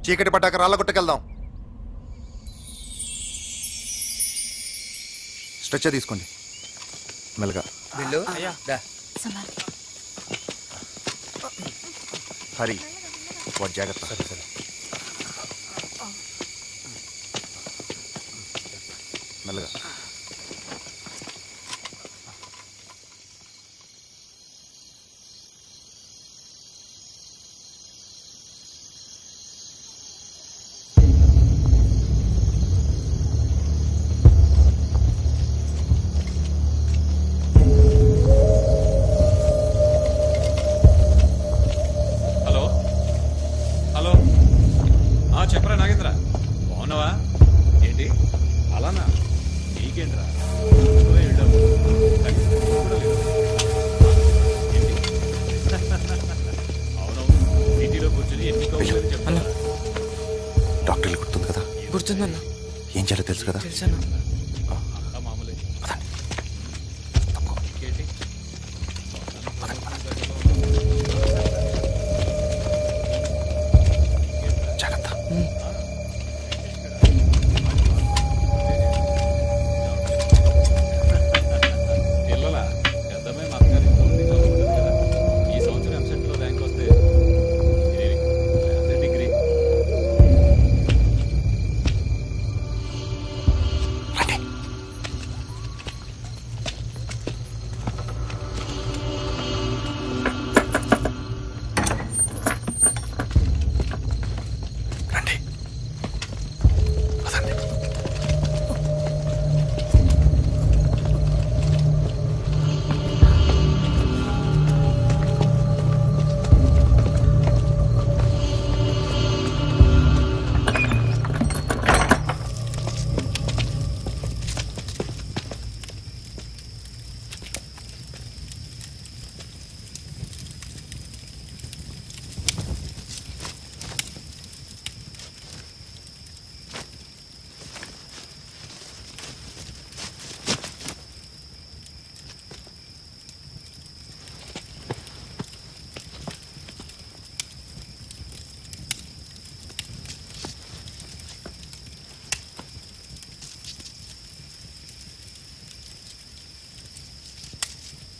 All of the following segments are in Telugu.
చీకటి పట్టాక రాళ్ళ గుట్టకెళ్దాం. స్ట్రెచ్చర్ తీసుకోండి మెల్లగా. హరి వాడు జాగ్రత్త. సరే సరే మెల్లగా. చెప్పరా నాగేంద్ర, బాగున్నావా? ఏంటి అలానా? నీకేంట్రా అవునవును, సిటీలో కూర్చొని ఎన్ని కౌంటర్లు చెప్తున్నా. డాక్టర్లు గుర్తుంది కదా? గుర్తుందన్న. ఏం చేయాలో తెలుసు కదా? తెలుసన్నా. అంతా మామూలే. ఇంకేంటి జాగ్రత్త. పిల్లలా పెద్దమే మా అత్తగారి పూర్తి చదువుకుంటుంది కదా. ఈ సంవత్సరం ఎంసెట్లో ర్యాంక్ వస్తే డిగ్రీ.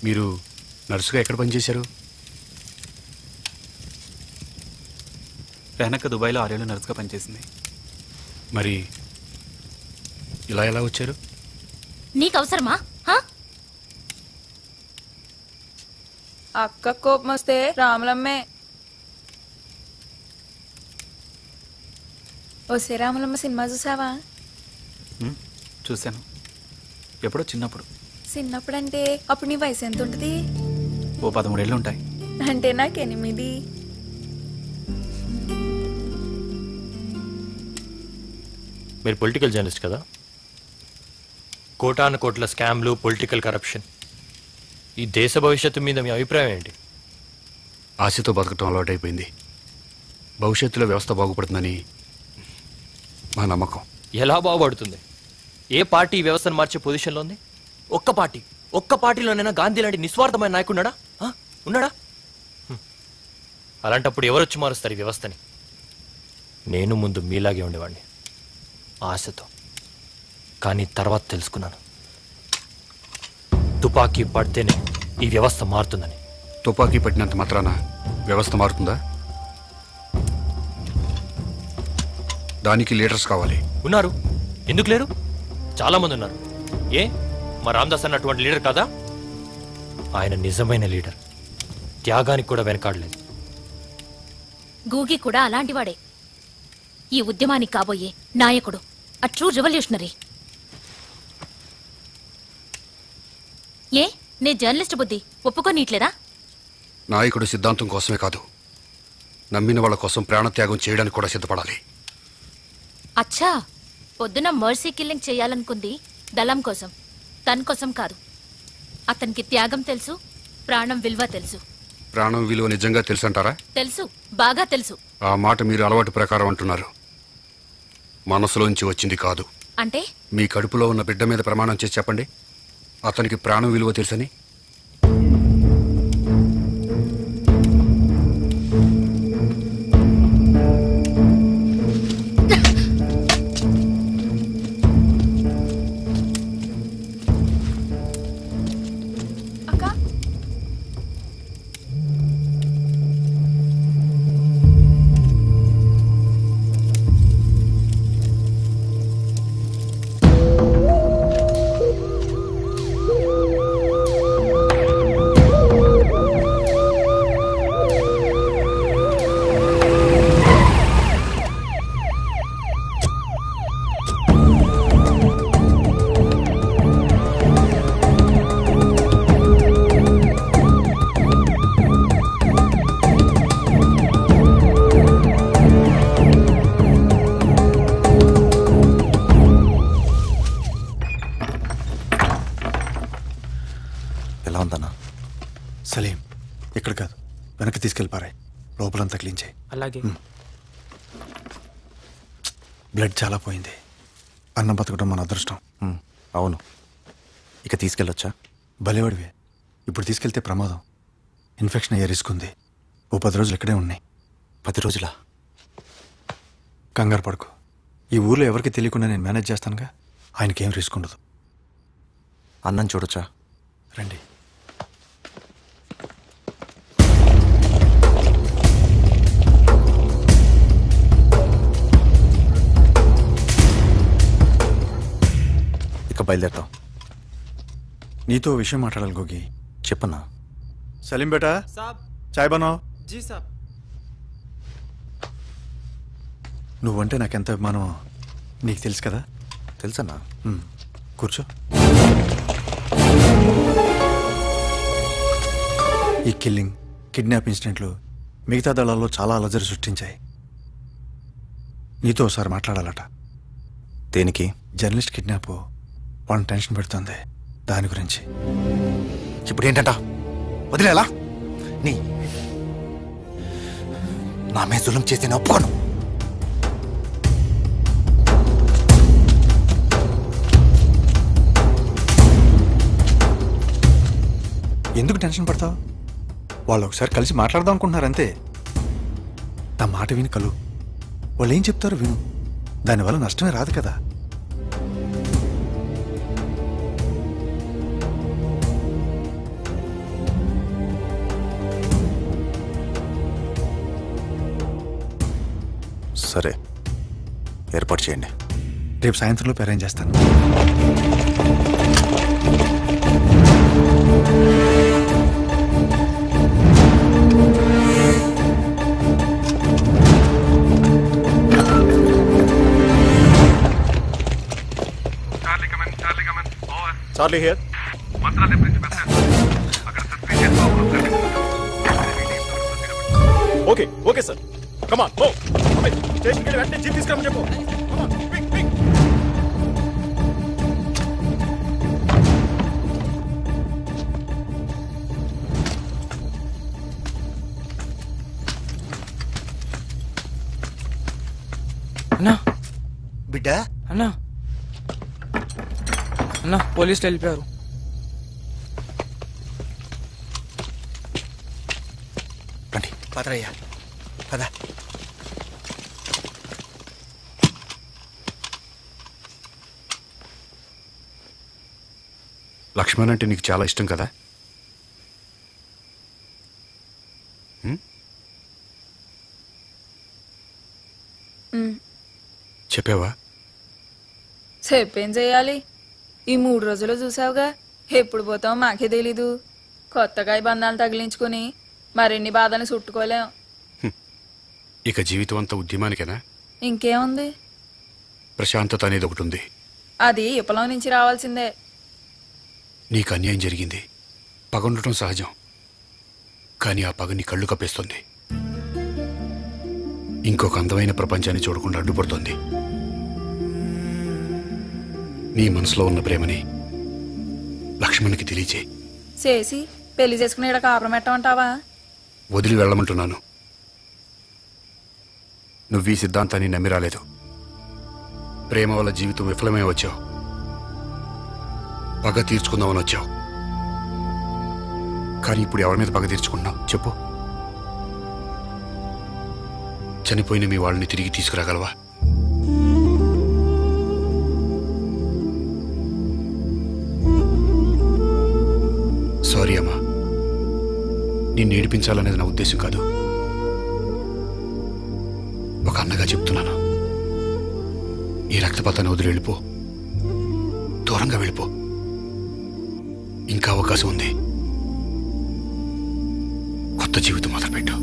మీరు నర్సుగా ఎక్కడ పనిచేశారు? వెనక దుబాయ్లో 6 ఏళ్ళు నర్సుగా పనిచేసింది. మరి ఇలా ఎలా వచ్చారు? నీకు అవసరమా? అక్క కోపం వస్తే రాములమ్మే. ఓసే రాములమ్మ సినిమా చూసావా? చూశాను, ఎప్పుడో చిన్నప్పుడు. చిన్నప్పుడు అంటే అప్పుడు నీ వయసు ఎంత ఉంటుంది? ఓ 13 ఏళ్ళు ఉంటాయి. అంటే నాకు 8. మీరు పొలిటికల్ జర్నలిస్ట్ కదా? కోటాను కోట్ల స్కామ్లు, పొలిటికల్ కరప్షన్, ఈ దేశ భవిష్యత్తు మీద మీ అభిప్రాయం ఏంటి? ఆశతో బతకటం అలవాటైపోయింది. భవిష్యత్తులో వ్యవస్థ బాగుపడుతుందని మా నమ్మకం. ఎలా బాగుపడుతుంది? ఏ పార్టీ ఈ వ్యవస్థను మార్చే పొజిషన్లో ఉంది? ఒక్క పార్టీలోనైనా గాంధీ లాంటి నిస్వార్థమైన నాయకున్నాడా? ఉన్నాడా? అలాంటప్పుడు ఎవరొచ్చి మారుస్తారు ఈ వ్యవస్థని? నేను ముందు మీలాగే ఉండేవాడిని, ఆశతో. కానీ తర్వాత తెలుసుకున్నాను, తుపాకీ పడితేనే ఈ వ్యవస్థ మారుతుందని. తుపాకీ పట్టినంత మాత్రాన వ్యవస్థ మారుతుందా? దానికి లీడర్స్ కావాలి. ఉన్నారు, ఎందుకు లేరు? చాలా మంది ఉన్నారు. ఏ మా రామదాస్ అన్న అటువంటి లీడర్ కాదా? ఆయన నిజమైన లీడర్, త్యాగానికి కూడా వెనకాడలేదు. గూగి కూడా అలాంటివాడే. ఈ ఉద్యమానికి కాబోయే నాయకుడు, ఆ ట్రూ రెవల్యూషనరీ. ఏ నీ జర్నలిస్ట్ బుద్ధి ఒప్పుకోనీట్లేదా? నాయకుడు సిద్ధాంతం కోసమే కాదు, నమ్మిన వాళ్ళ కోసం ప్రాణత్యాగం చేయడానికి కూడా సిద్ధపడాలి. అచ్చా, పొద్దున మర్సీ కిల్లింగ్ చేయాలనుకుంది దళం కోసం, తన కోసం కాదు. అతనికి త్యాగం తెలుసు, ప్రాణం విలువ తెలుసు. ప్రాణం విలువ నిజంగా తెలుసంటారా? తెలుసు, బాగా తెలుసు. ఆ మాట మీరు అలవాటు ప్రకారం అంటున్నారు, మనసులోంచి వచ్చింది కాదు. అంటే మీ కడుపులో ఉన్న బిడ్డ మీద ప్రమాణం చేసి చెప్పండి, అతనికి ప్రాణం విలువ తెలుసని. ఎలా ఉందన్నా? సలీం, ఇక్కడ కాదు, వెనక్కి తీసుకెళ్ళిపారాయి. లోపలంతా క్లీన్ చేయి. అలాగే. బ్లడ్ చాలా పోయింది. అన్నం బతకడం మన అదృష్టం. అవును. ఇక తీసుకెళ్ళొచ్చా? భలేవాడివే. ఇప్పుడు తీసుకెళ్తే ప్రమాదం. ఇన్ఫెక్షన్ అయ్యే రిస్క్ ఉంది. ఓ 10 రోజులు ఇక్కడే ఉన్నాయి. 10 రోజులా? కంగారు పడుకో. ఈ ఊర్లో ఎవరికి తెలియకుండా నేను మేనేజ్ చేస్తానుగా. ఆయనకేం రిస్క్ ఉండదు. అన్నం చూడొచ్చా? రండి. ఇక బయలుదేరుతాం. నీతో విషయం మాట్లాడాలి గోగి. చెప్పన్నా. సలీం బేటా, చాయ్ బనావ్. జీ సాబ్. నువ్వంటే నాకెంత అభిమానం నీకు తెలుసు కదా. తెలుసన్నా. కూర్చో. ఈ కిల్లింగ్, కిడ్నాప్ ఇన్సిడెంట్లు మిగతా దళాల్లో చాలా అలజడి సృష్టించాయి. నీతో ఒకసారి మాట్లాడాలట. దేనికి? జర్నలిస్ట్ కిడ్నాప్ వాళ్ళని టెన్షన్ పెడుతుంది. దాని గురించి. ఇప్పుడు ఏంటంట? వదిలేలా? నా మీద జులుం చేసి నేను ఒప్పుకోను. ఎందుకు టెన్షన్ పడతావు? వాళ్ళు ఒకసారి కలిసి మాట్లాడదాం అనుకుంటున్నారు అంతే. నా మాట విని కలు. వాళ్ళు ఏం చెప్తారో విను. దానివల్ల నష్టమే రాదు కదా. సరే, ఏర్పాటు చేయండి. రేపు సాయంత్రంలోపు అరేంజ్ చేస్తాను. Charlie here. Okay, sir. Come on, go. Station ke vettane jeep తీసుకురమని చెప్పు. Come on, quick. అన్నా, బిడ్డ, అన్నా, అన్నా, పోలీసులు వెళ్ళిపోయారు. రండి. పదరయ్యా, పద. లక్ష్మణ్ అంటే నీకు చాలా ఇష్టం కదా? చెప్పావా? చెప్పేం చెయ్యాలి? ఈ 3 రోజులు చూసావుగా. ఎప్పుడు పోతామో మాకే తెలీదు. కొత్తగా ఈ బంధాలు తగిలించుకుని మరిన్ని బాధని చుట్టుకోలేం. ఇక జీవితం అంతా ఉద్యమానికేనా? ఇంకేముంది? ప్రశాంతత అనేది ఒకటి ఉంది. అది విప్లవం నుంచి రావాల్సిందే. నీకు అన్యాయం జరిగింది. పగ ఉండటం సహజం. కానీ ఆ పగ నీ కళ్ళు కప్పేస్తుంది. ఇంకొక అందమైన ప్రపంచాన్ని చూడకుండా అడ్డుపడుతుంది. నీ మనసులో ఉన్న ప్రేమని లక్ష్మణ్కి తెలియచేయి. చేసి పెళ్లి చేసుకుని ఇక్కడ కాపురం పెట్టమంటావా? వదిలి వెళ్ళమంటున్నాను. నువ్వు ఈ సిద్ధాంతాన్ని నమ్మి రాలేదు. ప్రేమ వల్ల జీవితం విఫలమే వచ్చావు. పగ తీర్చుకుందామని వచ్చావు. కానీ ఇప్పుడు ఎవరి మీద పగ తీర్చుకుంటున్నావు చెప్పు? చనిపోయిన మీ వాళ్ళని తిరిగి తీసుకురాగలవా? సారీ అమ్మా, నిన్ను ఏడిపించాలనేది నా ఉద్దేశం కాదు. ఒక అన్నగా చెప్తున్నాను. ఈ రక్తపాతాన్ని వదిలి వెళ్ళిపో. దూరంగా వెళ్ళిపో. ఇంకా అవకాశం ఉంది. కొత్త జీవితం మొదలుపెట్టు.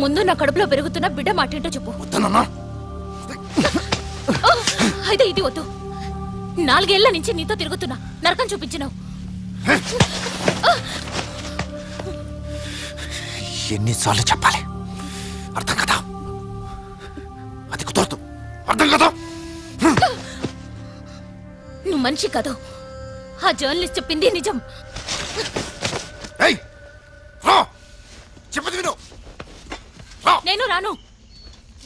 ముందు నా కడుపులో పెరుగుతున్న బిడ్డ మాటేంటో చెప్పు. వద్దనన్నా. అయితే ఇది వద్దు. 4 ఏళ్ల నుంచి నీతో తిరుగుతున్నా, నరకం చూపించినావు. ఎన్నిసార్లు చెప్పాలి? అర్థం కదా? అది కుదరదు. అర్థం కదా? నువ్వు మనిషి కాదు. ఆ జర్నలిస్ట్ చెప్పింది నిజం. చెప్పదు విను. నేను రాను.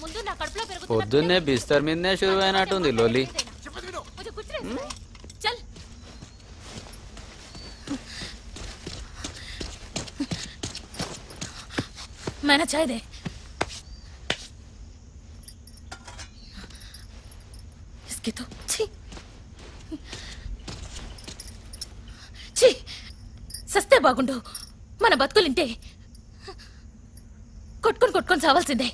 ముందు నా కడుపులో పెరుగుతున్న పొద్దున్నే బిస్తర్ మీదనే షురు అయినట్టుంది లోలి. చల్. मैंने चाय दे. इसकी तो छी छी సస్తే బాగుండు. మన బతుకులింటే కొట్టుకొని చావాల్సిందే.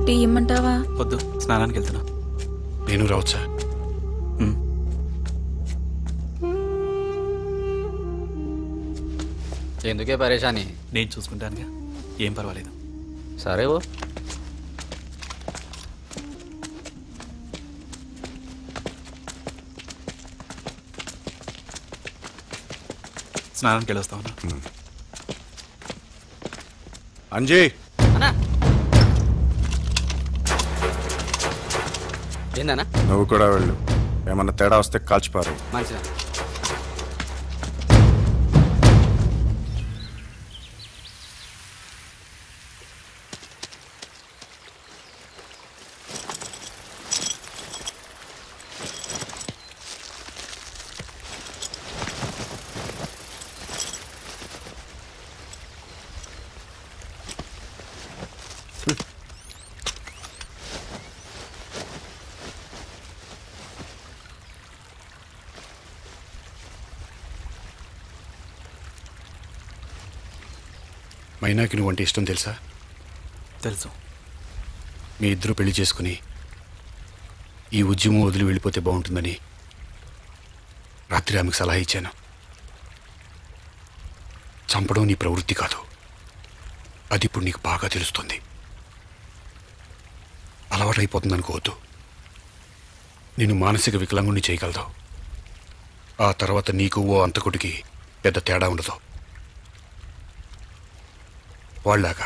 టీ ఇమ్మంటావా? వద్దు, స్నానానికి వెళ్తున్నా. నేను రావచ్చా? ఎందుకే పరేషాని? నేను చూసుకుంటానుగా, ఏం పర్వాలేదు. సరే ఓ. స్నానానికి వెళ్ళొస్తా ఉన్నా. అంజీ, ఏందన్నా? నువ్వు కూడా వెళ్ళు. ఏమన్నా తేడా వస్తే కాల్చిపారు. మంచిదా? మైనాకి నువ్వంటే ఇష్టం తెలుసా? తెలుసు. మీ ఇద్దరు పెళ్లి చేసుకుని ఈ ఉద్యమం వదిలి వెళ్ళిపోతే బాగుంటుందని రాత్రి ఆమెకు సలహా ఇచ్చాను. చంపడం నీ ప్రవృత్తి కాదు, అది ఇప్పుడు నీకు బాగా తెలుస్తుంది. అలవాటైపోతుంది అనుకోవద్దు. నేను మానసిక వికలాంగుని చేయగలదు. ఆ తర్వాత నీకు ఓ అంతకుడికి పెద్ద తేడా ఉండదు. వాళ్ళలాగా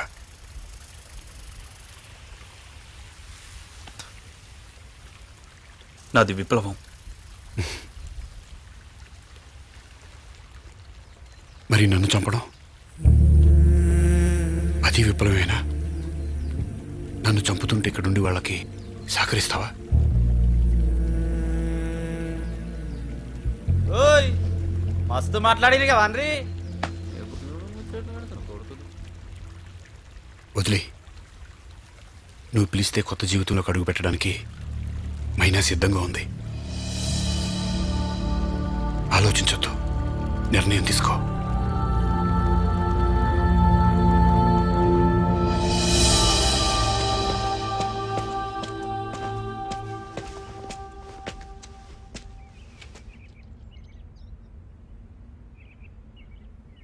నాది విప్లవం. మరి నన్ను చంపడం అది విప్లవేనా? నన్ను చంపుతుంటే ఇక్కడుండి వాళ్ళకి సహకరిస్తావా? ఓయ్ మస్తు మాట్లాడి వంద్రి. వదిలే. నువ్వు పిలిస్తే కొత్త జీవితంలోకి అడుగు పెట్టడానికి మైనా సిద్ధంగా ఉంది. ఆలోచించొద్దు, నిర్ణయం తీసుకో.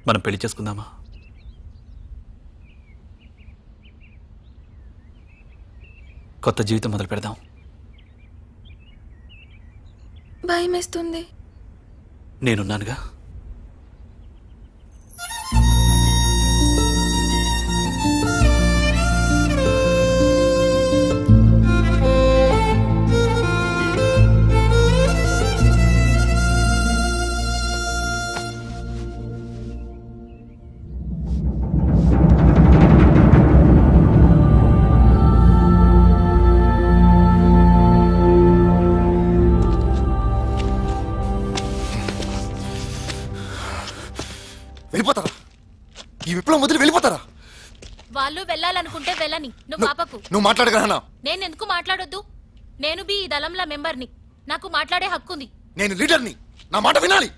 మనం పెళ్లి చేసుకుందామా? కొత్త జీవితం మొదలు పెడదాం. భయమేస్తుంది. నేనున్నానుగా. ఈ విప్లవం వదిలి వెళ్ళిపోతారా? వాళ్ళు వెళ్ళాలనుకుంటే వెళ్ళని, నువ్వు పాపకు. నువ్వు మాట్లాడగలనా? నేను ఎందుకు మాట్లాడొద్దు? నేను ఈ దళంల మెంబర్ని, నాకు మాట్లాడే హక్కు ఉంది. నేను లీడర్ని, నా మాట వినాలి.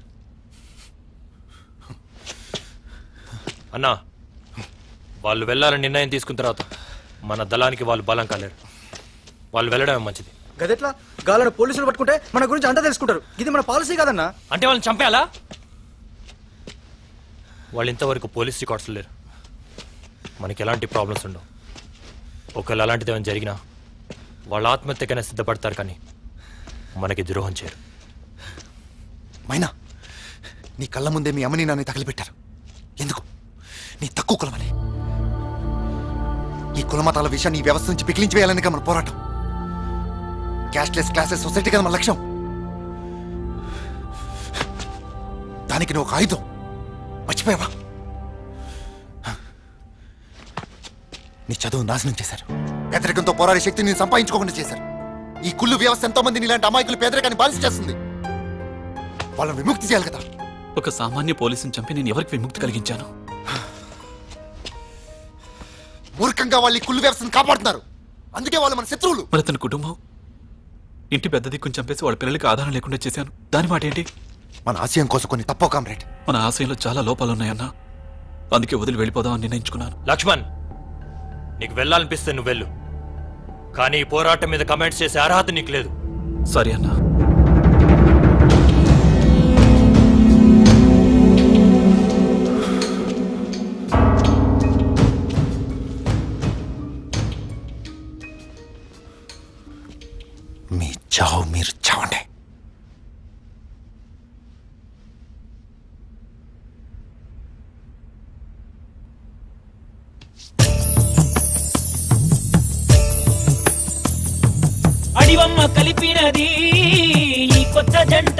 అన్నా, వాళ్ళు వెళ్ళాలని నిర్ణయం తీసుకున్న తర్వాత మన దళానికి వాళ్ళు బలం కాలేరు. వాళ్ళు వెళ్ళడమే మంచిది. గదెట్లా గాలను పోలీసులు పట్టుకుంటే మన గురించి అంతా తెలుసుకుంటారు. ఇది మన పాలసీ కాదన్నా. అంటే వాళ్ళని చంపేయాలా? వాళ్ళు ఇంతవరకు పోలీస్ రికార్డ్స్ లేరు. మనకి ఎలాంటి ప్రాబ్లమ్స్ ఉండవు. ఒకవేళ అలాంటిది ఏమైనా జరిగినా వాళ్ళ ఆత్మహత్యకైనా సిద్ధపడతారు, కానీ మనకి ద్రోహం చేయరు. మైనా, నీ కళ్ళ ముందే మీ అమ్మని నాన్న తగిలిపెట్టారు. ఎందుకు? నీ తక్కువ కులమని. ఈ కులమతాల విషయాన్ని ఈ వ్యవస్థ నుంచి పికిలించి వేయాలని మన పోరాటం. క్యాష్లెస్ క్లాసెస్ సొసైటీ కదా మన లక్ష్యం. దానికి నువ్వు ఒక ఆయుధం. మర్చిపోయావా? నీ చదువు నాశనం చేశారు. పేదరికంతో పోరాడే శక్తిని సంపాదించుకోకుండా చేశారు. ఈ కుళ్ళు వ్యవస్థ ఎంతో మంది ఇలాంటి అమాయకులు పేదరికాన్ని బాలిసి చేస్తుంది. వాళ్ళని విముక్తి చేయాలి కదా. ఒక సామాన్య పోలీసుని చంపి నేను ఎవరికి విముక్తి కలిగించాను? మూర్ఖంగా వాళ్ళు ఈ కుళ్ళు వ్యవస్థను కాపాడుతున్నారు. అందుకే వాళ్ళు మన శత్రువులు. మరి తన కుటుంబం, ఇంటి పెద్ద దిక్కుని చంపేసి వాళ్ళ పిల్లలకి ఆధారం లేకుండా చేశాను. దాని మాట ఏంటి? మన ఆశయం కోసం కొన్ని తప్పో కామ్రేడ్. మన ఆశయంలో చాలా లోపాలున్నాయన్నా. అందుకే వదిలి వెళ్ళిపోదామని నిర్ణయించుకున్నాను. లక్ష్మణ్, నీకు వెళ్ళాలనిపిస్తే నువ్వు వెళ్ళు, కానీ ఈ పోరాటం మీద కమెంట్స్ చేసే అర్హత నీకు లేదు. సరే అన్నా. మీ చావు మీరు చావండి. అడివమ్మ కలిపినది ఈ కొత్త జంట,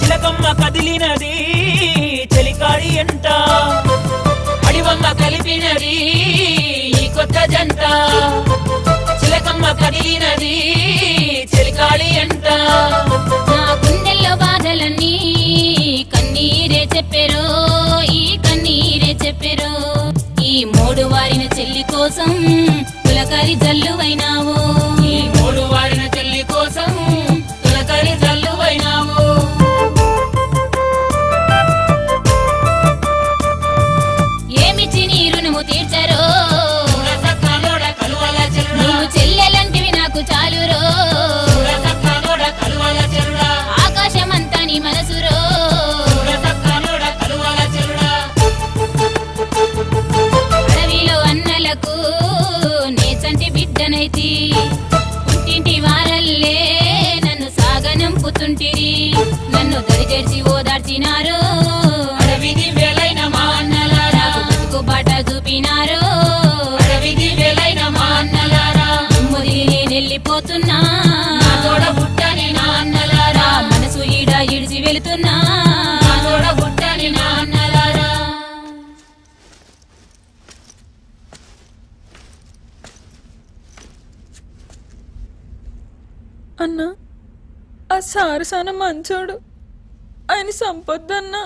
చిలకమ్మ కదిలినది చెలికాడి ఎంట. అడివమ్మ కలిపినది ఈ కొత్త జంట, చిలకమ్మ కదిలినది చెలికాడి ఎంట. నా గుండెల్లో బాధలన్నీ కన్నీరే చెప్పెరో, ఈ కన్నీరే చెప్పెరో. ఈ మోడు వారిన చెల్లి కోసం పులకరి జల్లువైనావు. ఈ మోడు వారిన చెల్లి కోసం పులకరి జల్లువైనావు. ఏమిచ్చి నీ రుణము తీర్చరో, నువ్వు చెల్లెలంటివి నాకు చాలురో. ఆకాశమంతా నీ మనసురో. అడవిలో అన్నలకు నేచంటి బిడ్డనైతి, పుట్టింటి వారల్లే నన్ను సాగనంపుతుంటిరి. నన్ను దరిచేర్చి ఓదార్చినారు. అడవిది వేలైన మా అన్నలారా, బతుకు బాట చూపినారు. అడవిది వేలైన మా అన్నలారా, వెళ్ళిపోతున్నా తోడ బుట్టని నా అన్నలారా, మనసు ఈడ ఇడిచి వెళుతున్నా తోడ బుట్టని నా అన్నలారా. అన్నా, ఆ సారసాన మంచోడు, ఆయన సంపొద్దన్నా.